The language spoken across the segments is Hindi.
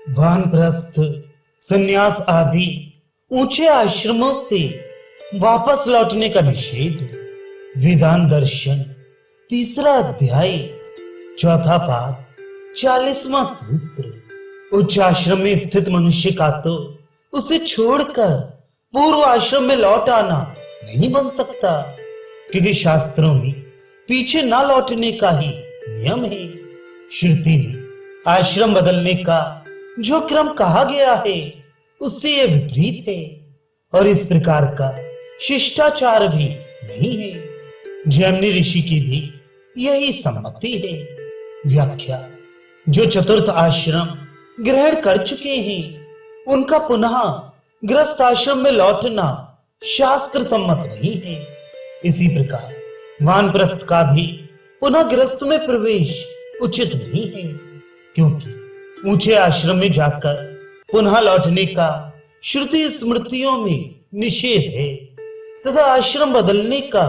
वानप्रस्थ, संन्यास आदि ऊंचे आश्रमों से वापस लौटने का निषेध। वेदांत दर्शन, तीसरा अध्याय, चौथा पाद, 40वां सूत्र। उच्च आश्रम में स्थित मनुष्य का तो उसे छोड़कर पूर्व आश्रम में लौट आना नहीं बन सकता, क्योंकि शास्त्रों में पीछे ना लौटने का ही नियम है। श्रुति में आश्रम बदलने का जो क्रम कहा गया है उससे यह विपरीत है, और इस प्रकार का शिष्टाचार भी नहीं है। जैमिनी ऋषि की भी यही सम्मति है। व्याख्या: जो चतुर्थ आश्रम ग्रहण कर चुके हैं उनका पुनः गृहस्थ आश्रम में लौटना शास्त्र सम्मत नहीं है। इसी प्रकार वानप्रस्थ का भी पुनः गृहस्थ में प्रवेश उचित नहीं है, क्योंकि ऊंचे आश्रम में जाकर पुनः लौटने का श्रुति स्मृतियों में निषेध है, तथा आश्रम बदलने का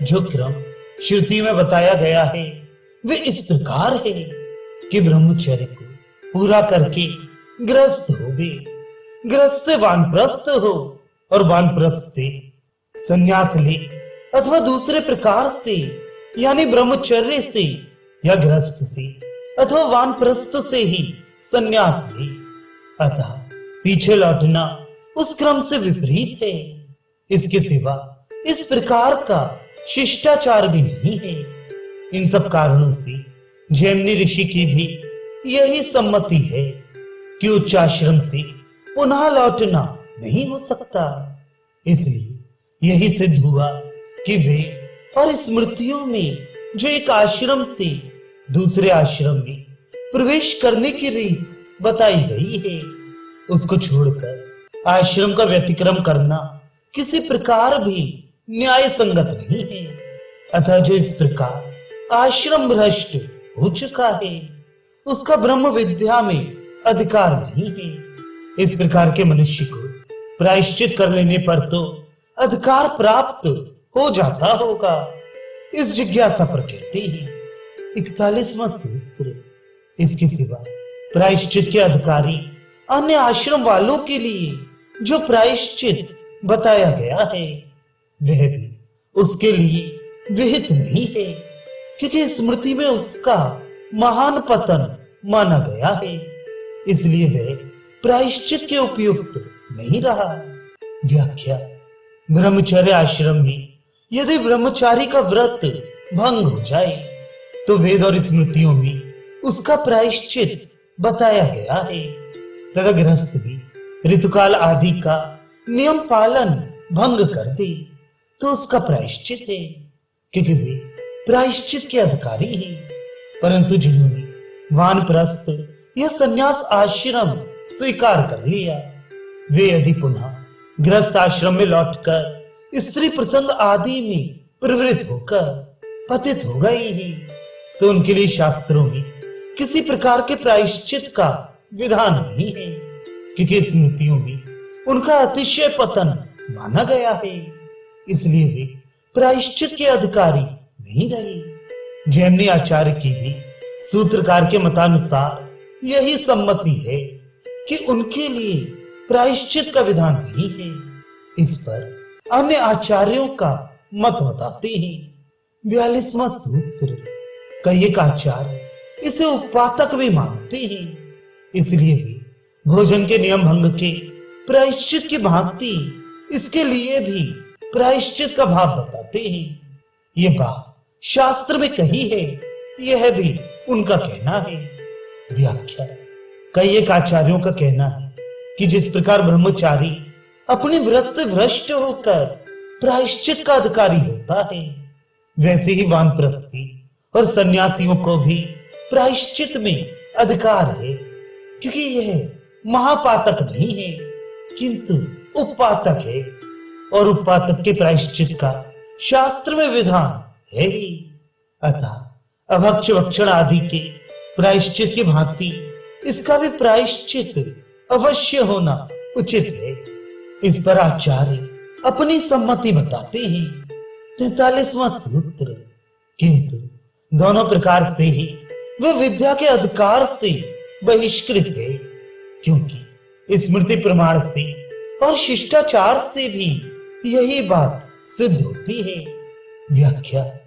जो क्रम श्रुति में बताया गया है वे इस प्रकार है कि ब्रह्मचर्य को पूरा करके गृहस्थ हो गए, गृहस्थ से वानप्रस्थ हो, और वानप्रस्थ से संन्यास ले, अथवा दूसरे प्रकार से यानी ब्रह्मचर्य से या गृहस्थ से अथवा वानप्रस्थ से ही संन्यास ले। अतः पीछे लौटना उस क्रम से विपरीत है। इसके सिवा इस प्रकार का शिष्टाचार भी नहीं है। इन सब कारणों से जैमिनी ऋषि की भी यही सम्मति है कि उच्च आश्रम से पुनः लौटना नहीं हो सकता। इसलिए यही सिद्ध हुआ कि वे और स्मृतियों में जो एक आश्रम से दूसरे आश्रम में प्रवेश करने की रीत बताई गई है, उसको छोड़कर आश्रम का व्यतिक्रम करना किसी प्रकार भी न्याय संगत नहीं है। अतः जो इस प्रकार आश्रम भ्रष्ट हो चुका है उसका ब्रह्म विद्या में अधिकार नहीं है। इस प्रकार के मनुष्य को प्रायश्चित कर लेने पर तो अधिकार प्राप्त हो जाता होगा। इस जिज्ञासा पर कहते हैं 41वां सूत्र। इसके सिवा प्रायश्चित के अधिकारी अन्य आश्रम वालों के लिए जो प्रायश्चित बताया गया है वह भी उसके लिए विहित नहीं है, क्योंकि स्मृति में उसका महान पतन माना गया है। इसलिए वह प्रायश्चित के उपयुक्त नहीं रहा। व्याख्या: ब्रह्मचर्य आश्रम में यदि ब्रह्मचारी का व्रत भंग हो जाए तो वेद और स्मृतियों में उसका प्रायश्चित बताया गया है, तथा गृहस्थ भी ऋतुकाल आदि का नियम पालन भंग कर दे तो उसका प्रायश्चित है, क्योंकि वे प्रायश्चित के अधिकारी हैं। परंतु जिन्होंने वानप्रस्थ या संन्यास आश्रम स्वीकार कर लिया, वे यदि पुनः गृहस्थ आश्रम में लौटकर स्त्री प्रसंग आदि में प्रवृत्त होकर पतित हो गए हैं, तो उनके लिए शास्त्रों में किसी प्रकार के प्रायश्चित का विधान नहीं है, क्योंकि स्मृतियों में उनका अतिशय पतन माना गया है। इसलिए वे प्रायश्चित के अधिकारी नहीं रहे। जैमिनी आचार्य की भी सूत्रकार के मतानुसार यही सम्मति है कि उनके लिए प्रायश्चित का विधान नहीं है। इस पर अन्य आचार्यों का मत बताते हैं। 42वां सूत्र। कई एक आचार्य इसे उपातक भी मानते हैं, इसलिए वे भोजन के नियम भंग के प्रायश्चित की भांति इसके लिए भी प्रायश्चित का भाव बताते हैं। ये बात शास्त्र में कही है, यह भी उनका कहना है। व्याख्या: कई एक आचार्यों का कहना है कि जिस प्रकार ब्रह्मचारी अपने व्रत से भ्रष्ट होकर प्रायश्चित का अधिकारी होता है, वैसे ही वानप्रस्थी और सन्यासियों को भी प्रायश्चित में अधिकार है, क्योंकि यह महापातक नहीं है किंतु उपातक है, और उपातक के प्रायश्चित का शास्त्र में विधान है ही। अतः अभक्ष भक्षण आदि के प्रायश्चित की भांति इसका भी प्रायश्चित अवश्य होना उचित है। इस पर आचार्य अपनी सम्मति बताते हैं। 43वां सूत्र। किंतु दोनों प्रकार से ही वह विद्या के अधिकार से बहिष्कृत है। क्योंकि स्मृति प्रमाण से और शिष्टाचार से भी यही बात सिद्ध होती है। व्याख्या: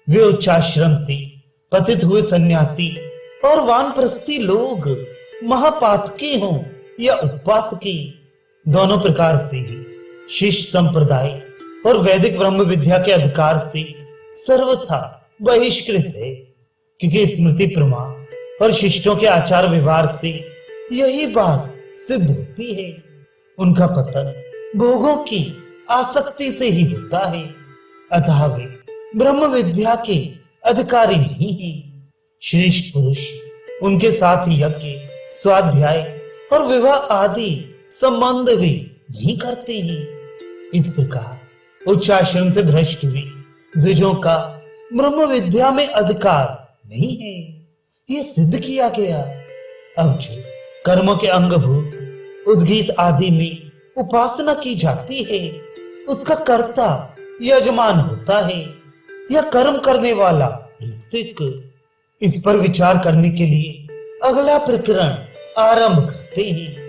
वे उच्चाश्रम से पतित हुए सन्यासी और वानप्रस्थी लोग महापातकी हों या उपपातकी, दोनों प्रकार से ही शिष्य संप्रदाय और वैदिक ब्रह्म विद्या के अधिकार से सर्वथा बहिष्कृत है। क्योंकि स्मृति प्रमाण और शिष्टों के आचार व्यवहार से यही बात सिद्ध होती है। उनका पतन भोगों की आसक्ति से ही होता है, अतः वे ब्रह्म विद्या के अधिकारी नहीं है। श्रेष्ठ पुरुष उनके साथ यज्ञ, स्वाध्याय और विवाह आदि संबंध भी नहीं करते हैं। इस प्रकार उच्चाश्रम से भ्रष्ट हुए द्विजों का ब्रह्म विद्या में अधिकार नहीं है, ये सिद्ध किया गया। अब जो कर्मों के अंगभूत उद्गीत आदि में उपासना की जाती है, उसका कर्ता यजमान होता है या कर्म करने वाला ऋत्विक। इस पर विचार करने के लिए अगला प्रकरण आरंभ करते हैं।